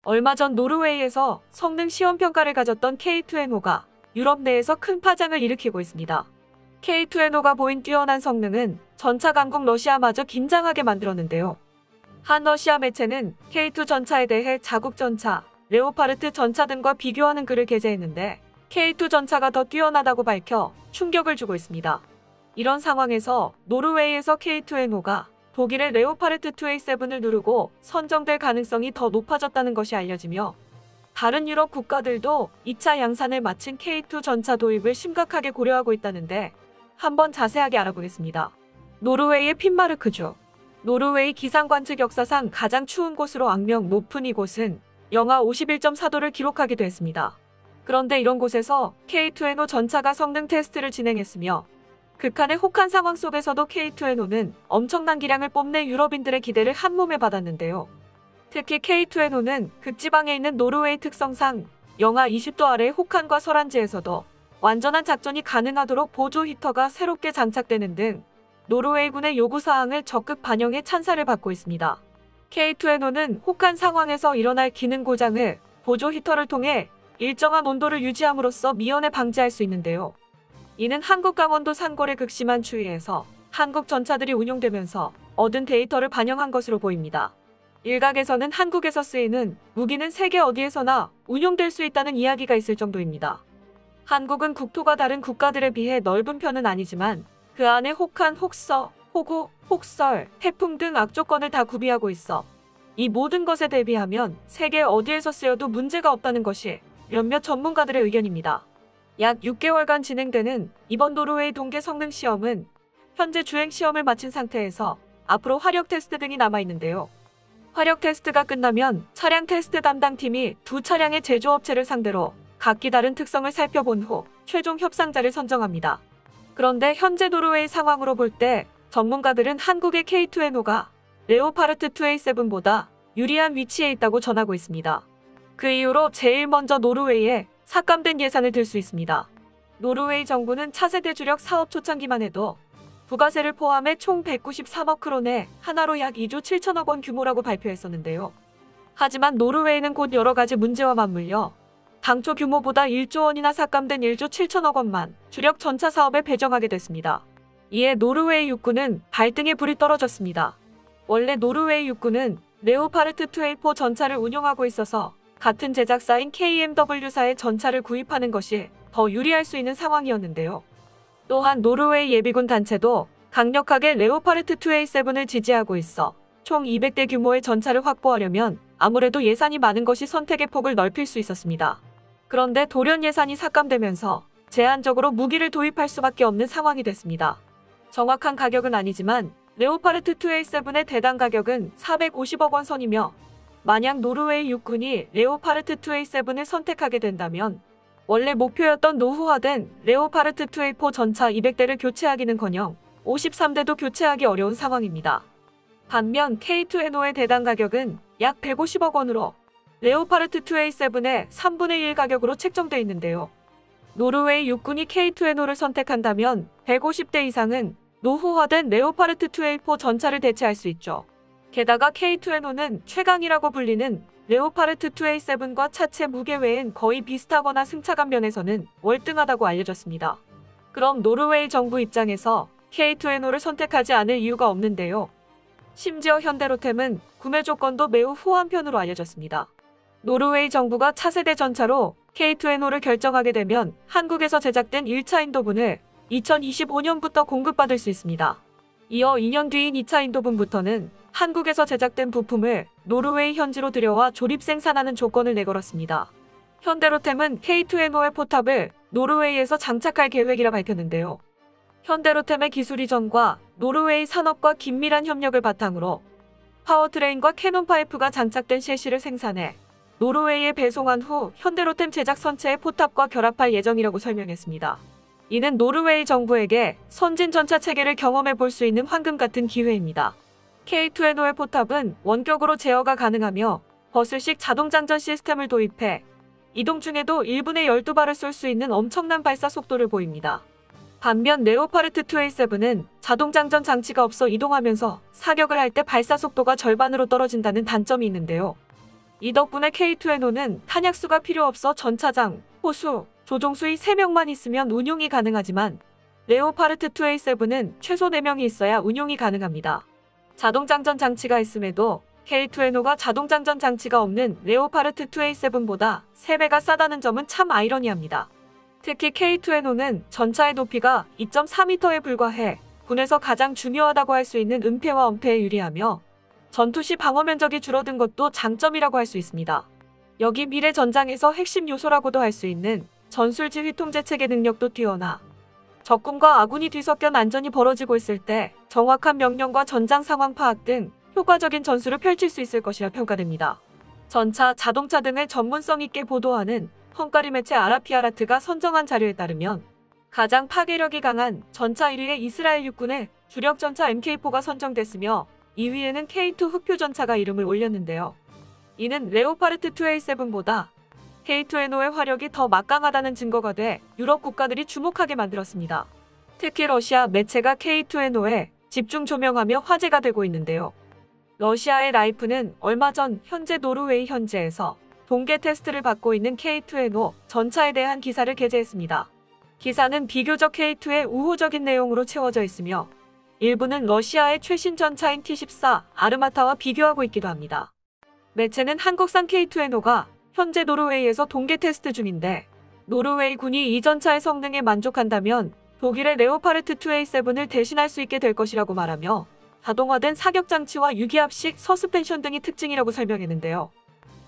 얼마 전 노르웨이에서 성능 시험 평가를 가졌던 K2NO가 유럽 내에서 큰 파장을 일으키고 있습니다. K2NO가 보인 뛰어난 성능은 전차 강국 러시아마저 긴장하게 만들었는데요. 한 러시아 매체는 K2 전차에 대해 자국 전차, 레오파르트 전차 등과 비교하는 글을 게재했는데 K2 전차가 더 뛰어나다고 밝혀 충격을 주고 있습니다. 이런 상황에서 노르웨이에서 K2NO가 독일의 레오파르트 2A7을 누르고 선정될 가능성이 더 높아졌다는 것이 알려지며 다른 유럽 국가들도 2차 양산을 마친 K2 전차 도입을 심각하게 고려하고 있다는데 한번 자세하게 알아보겠습니다. 노르웨이의 핀마르크주. 노르웨이 기상관측 역사상 가장 추운 곳으로 악명 높은 이곳은 영하 51.4도를 기록하기도 했습니다. 그런데 이런 곳에서 K2NO 전차가 성능 테스트를 진행했으며 극한의 혹한 상황 속에서도 K2NO는 엄청난 기량을 뽐내 유럽인들의 기대를 한몸에 받았는데요. 특히 K2NO는 극지방에 있는 노르웨이 특성상 영하 20도 아래의 혹한과 설안지에서도 완전한 작전이 가능하도록 보조 히터가 새롭게 장착되는 등 노르웨이군의 요구사항을 적극 반영해 찬사를 받고 있습니다. K2NO는 혹한 상황에서 일어날 기능 고장을 보조 히터를 통해 일정한 온도를 유지함으로써 미연에 방지할 수 있는데요. 이는 한국 강원도 산골의 극심한 추위에서 한국 전차들이 운용되면서 얻은 데이터를 반영한 것으로 보입니다. 일각에서는 한국에서 쓰이는 무기는 세계 어디에서나 운용될 수 있다는 이야기가 있을 정도입니다. 한국은 국토가 다른 국가들에 비해 넓은 편은 아니지만 그 안에 혹한, 혹서, 호구, 혹설, 태풍 등 악조건을 다 구비하고 있어 이 모든 것에 대비하면 세계 어디에서 쓰여도 문제가 없다는 것이 몇몇 전문가들의 의견입니다. 약 6개월간 진행되는 이번 노르웨이 동계 성능 시험은 현재 주행 시험을 마친 상태에서 앞으로 화력 테스트 등이 남아있는데요. 화력 테스트가 끝나면 차량 테스트 담당팀이 두 차량의 제조업체를 상대로 각기 다른 특성을 살펴본 후 최종 협상자를 선정합니다. 그런데 현재 노르웨이 상황으로 볼 때 전문가들은 한국의 K2NO가 레오파르트 2A7보다 유리한 위치에 있다고 전하고 있습니다. 그 이후로 제일 먼저 노르웨이에 삭감된 예산을 들 수 있습니다. 노르웨이 정부는 차세대 주력 사업 초창기만 해도 부가세를 포함해 총 193억 크론에 하나로 약 2조 7천억 원 규모라고 발표했었는데요. 하지만 노르웨이는 곧 여러 가지 문제와 맞물려 당초 규모보다 1조 원이나 삭감된 1조 7천억 원만 주력 전차 사업에 배정하게 됐습니다. 이에 노르웨이 육군은 발등에 불이 떨어졌습니다. 원래 노르웨이 육군은 레오파르트 2A4 전차를 운용하고 있어서 같은 제작사인 KMW사의 전차를 구입하는 것이 더 유리할 수 있는 상황이었는데요. 또한 노르웨이 예비군 단체도 강력하게 레오파르트 2A7을 지지하고 있어 총 200대 규모의 전차를 확보하려면 아무래도 예산이 많은 것이 선택의 폭을 넓힐 수 있었습니다. 그런데 돌연 예산이 삭감되면서 제한적으로 무기를 도입할 수밖에 없는 상황이 됐습니다. 정확한 가격은 아니지만 레오파르트 2A7의 대당 가격은 450억 원 선이며 만약 노르웨이 육군이 레오파르트 2A7을 선택하게 된다면 원래 목표였던 노후화된 레오파르트 2A4 전차 200대를 교체하기는커녕 53대도 교체하기 어려운 상황입니다. 반면 K2NO의 대당 가격은 약 150억 원으로 레오파르트 2A7의 3분의 1 가격으로 책정돼 있는데요. 노르웨이 육군이 K2NO를 선택한다면 150대 이상은 노후화된 레오파르트 2A4 전차를 대체할 수 있죠. 게다가 K2NO는 최강이라고 불리는 레오파르트 2A7과 차체 무게 외엔 거의 비슷하거나 승차감 면에서는 월등하다고 알려졌습니다. 그럼 노르웨이 정부 입장에서 K2NO를 선택하지 않을 이유가 없는데요. 심지어 현대로템은 구매 조건도 매우 후한 편으로 알려졌습니다. 노르웨이 정부가 차세대 전차로 K2NO를 결정하게 되면 한국에서 제작된 1차 인도분을 2025년부터 공급받을 수 있습니다. 이어 2년 뒤인 2차 인도분부터는 한국에서 제작된 부품을 노르웨이 현지로 들여와 조립 생산하는 조건을 내걸었습니다. 현대로템은 K2NO의 포탑을 노르웨이에서 장착할 계획이라 밝혔는데요. 현대로템의 기술 이전과 노르웨이 산업과 긴밀한 협력을 바탕으로 파워트레인과 캐논 파이프가 장착된 셰시를 생산해 노르웨이에 배송한 후 현대로템 제작 선체의 포탑과 결합할 예정이라고 설명했습니다. 이는 노르웨이 정부에게 선진 전차 체계를 경험해 볼 수 있는 황금 같은 기회입니다. K2NO의 포탑은 원격으로 제어가 가능하며 버슬식 자동장전 시스템을 도입해 이동 중에도 1분에 12발을 쏠 수 있는 엄청난 발사 속도를 보입니다. 반면 레오파르트 2A7은 자동장전 장치가 없어 이동하면서 사격을 할 때 발사 속도가 절반으로 떨어진다는 단점이 있는데요. 이 덕분에 K2NO는 탄약수가 필요 없어 전차장, 호수, 조종수의 3명만 있으면 운용이 가능하지만 레오파르트 2A7은 최소 4명이 있어야 운용이 가능합니다. 자동장전 장치가 있음에도 K2NO가 자동장전 장치가 없는 레오파르트 2A7보다 3배가 싸다는 점은 참 아이러니합니다. 특히 K2NO는 전차의 높이가 2.4m에 불과해 군에서 가장 중요하다고 할 수 있는 은폐와 엄폐에 유리하며 전투 시 방어 면적이 줄어든 것도 장점이라고 할 수 있습니다. 여기 미래 전장에서 핵심 요소라고도 할 수 있는 전술지휘 통제 체계 능력도 뛰어나 적군과 아군이 뒤섞여 난전이 벌어지고 있을 때 정확한 명령과 전장 상황 파악 등 효과적인 전술을 펼칠 수 있을 것이라 평가됩니다. 전차, 자동차 등을 전문성 있게 보도하는 헝가리 매체 아라피아라트가 선정한 자료에 따르면 가장 파괴력이 강한 전차 1위에 이스라엘 육군의 주력 전차 MK4가 선정됐으며 2위에는 K2 흑표 전차가 이름을 올렸는데요. 이는 레오파르트 2A7보다 K2NO의 화력이 더 막강하다는 증거가 돼 유럽 국가들이 주목하게 만들었습니다. 특히 러시아 매체가 K2NO에 집중 조명하며 화제가 되고 있는데요. 러시아의 라이프는 얼마 전 현재 노르웨이 현지에서 동계 테스트를 받고 있는 K2NO 전차에 대한 기사를 게재했습니다. 기사는 비교적 K2의 우호적인 내용으로 채워져 있으며 일부는 러시아의 최신 전차인 T-14 아르마타와 비교하고 있기도 합니다. 매체는 한국산 K2NO가 현재 노르웨이에서 동계 테스트 중인데 노르웨이 군이 이 전차의 성능에 만족한다면 독일의 레오파르트 2A7을 대신할 수 있게 될 것이라고 말하며 자동화된 사격 장치와 유기압식 서스펜션 등이 특징이라고 설명했는데요.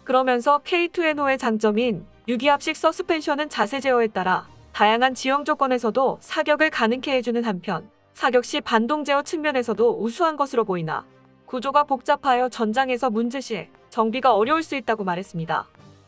그러면서 K2NO의 장점인 유기압식 서스펜션은 자세 제어에 따라 다양한 지형 조건에서도 사격을 가능케 해주는 한편 사격 시 반동 제어 측면에서도 우수한 것으로 보이나 구조가 복잡하여 전장에서 문제 시 정비가 어려울 수 있다고 말했습니다.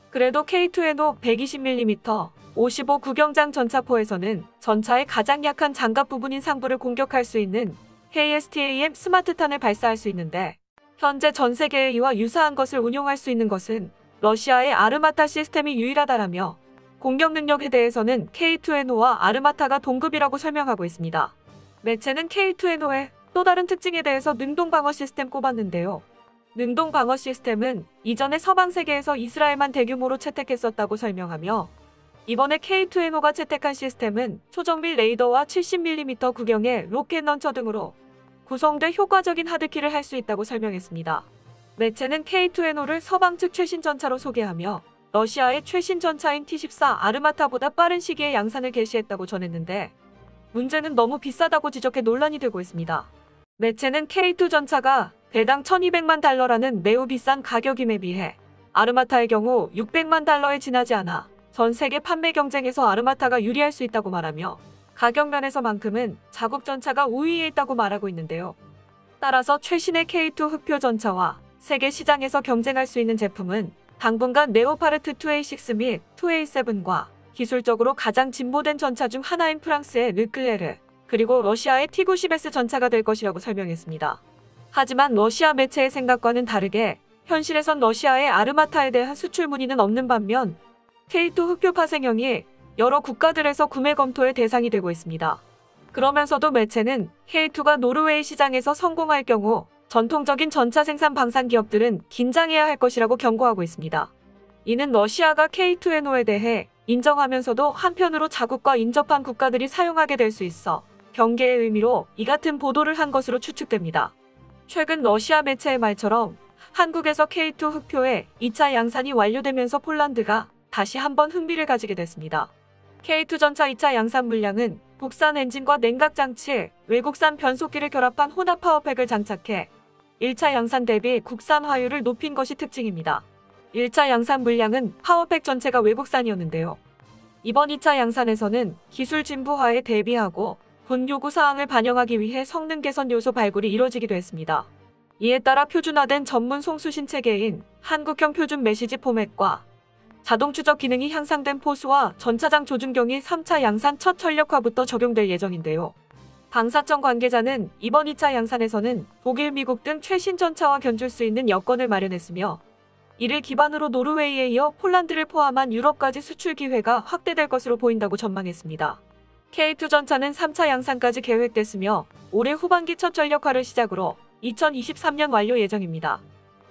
그래도 K2NO 120mm 55 구경장 전차포에서는 전차의 가장 약한 장갑 부분인 상부를 공격할 수 있는 KSTAM 스마트탄을 발사할 수 있는데 현재 전 세계에 이와 유사한 것을 운용할 수 있는 것은 러시아의 아르마타 시스템이 유일하다라며 공격 능력에 대해서는 K2NO와 아르마타가 동급이라고 설명하고 있습니다. 매체는 K2NO의 또 다른 특징에 대해서 능동방어 시스템 꼽았는데요. 능동방어 시스템은 이전에 서방 세계에서 이스라엘만 대규모로 채택했었다고 설명하며 이번에 K2NO가 채택한 시스템은 초정밀 레이더와 70mm 구경의 로켓 런처 등으로 구성돼 효과적인 하드킬을 할 수 있다고 설명했습니다. 매체는 K2NO를 서방 측 최신 전차로 소개하며 러시아의 최신 전차인 T-14 아르마타보다 빠른 시기에 양산을 개시했다고 전했는데 문제는 너무 비싸다고 지적해 논란이 되고 있습니다. 매체는 K2 전차가 대당 1200만 달러라는 매우 비싼 가격임에 비해 아르마타의 경우 600만 달러에 지나지 않아 전 세계 판매 경쟁에서 아르마타가 유리할 수 있다고 말하며 가격 면에서만큼은 자국 전차가 우위에 있다고 말하고 있는데요. 따라서 최신의 K2 흑표 전차와 세계 시장에서 경쟁할 수 있는 제품은 당분간 레오파르트 2A6 및 2A7과 기술적으로 가장 진보된 전차 중 하나인 프랑스의 르클레르 그리고 러시아의 T-90S 전차가 될 것이라고 설명했습니다. 하지만 러시아 매체의 생각과는 다르게 현실에선 러시아의 아르마타에 대한 수출 문의는 없는 반면 K2 흑표 파생형이 여러 국가들에서 구매 검토의 대상이 되고 있습니다. 그러면서도 매체는 K2가 노르웨이 시장에서 성공할 경우 전통적인 전차 생산 방산 기업들은 긴장해야 할 것이라고 경고하고 있습니다. 이는 러시아가 K2NO에 대해 인정하면서도 한편으로 자국과 인접한 국가들이 사용하게 될 수 있어 경계의 의미로 이 같은 보도를 한 것으로 추측됩니다. 최근 러시아 매체의 말처럼 한국에서 K2 흑표의 2차 양산이 완료되면서 폴란드가 다시 한번 흥미를 가지게 됐습니다. K2 전차 2차 양산 물량은 국산 엔진과 냉각 장치, 외국산 변속기를 결합한 혼합 파워팩을 장착해 1차 양산 대비 국산 화율을 높인 것이 특징입니다. 1차 양산 물량은 파워팩 전체가 외국산이었는데요. 이번 2차 양산에서는 기술 진보화에 대비하고 군 요구 사항을 반영하기 위해 성능 개선 요소 발굴이 이뤄지기도 했습니다. 이에 따라 표준화된 전문 송수신 체계인 한국형 표준 메시지 포맷과 자동 추적 기능이 향상된 포수와 전차장 조준경이 3차 양산 첫 전력화부터 적용될 예정인데요. 방사청 관계자는 이번 2차 양산에서는 독일, 미국 등 최신 전차와 견줄 수 있는 여건을 마련했으며 이를 기반으로 노르웨이에 이어 폴란드를 포함한 유럽까지 수출 기회가 확대될 것으로 보인다고 전망했습니다. K2 전차는 3차 양산까지 계획됐으며 올해 후반기 첫 전력화를 시작으로 2023년 완료 예정입니다.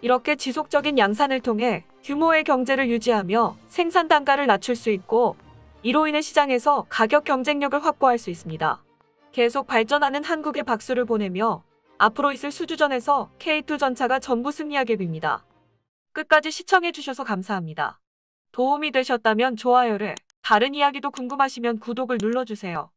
이렇게 지속적인 양산을 통해 규모의 경제를 유지하며 생산 단가를 낮출 수 있고, 이로 인해 시장에서 가격 경쟁력을 확보할 수 있습니다. 계속 발전하는 한국에 박수를 보내며 앞으로 있을 수주전에서 K2 전차가 전부 승리하게 빕니다. 끝까지 시청해주셔서 감사합니다. 도움이 되셨다면 좋아요를, 다른 이야기도 궁금하시면 구독을 눌러주세요.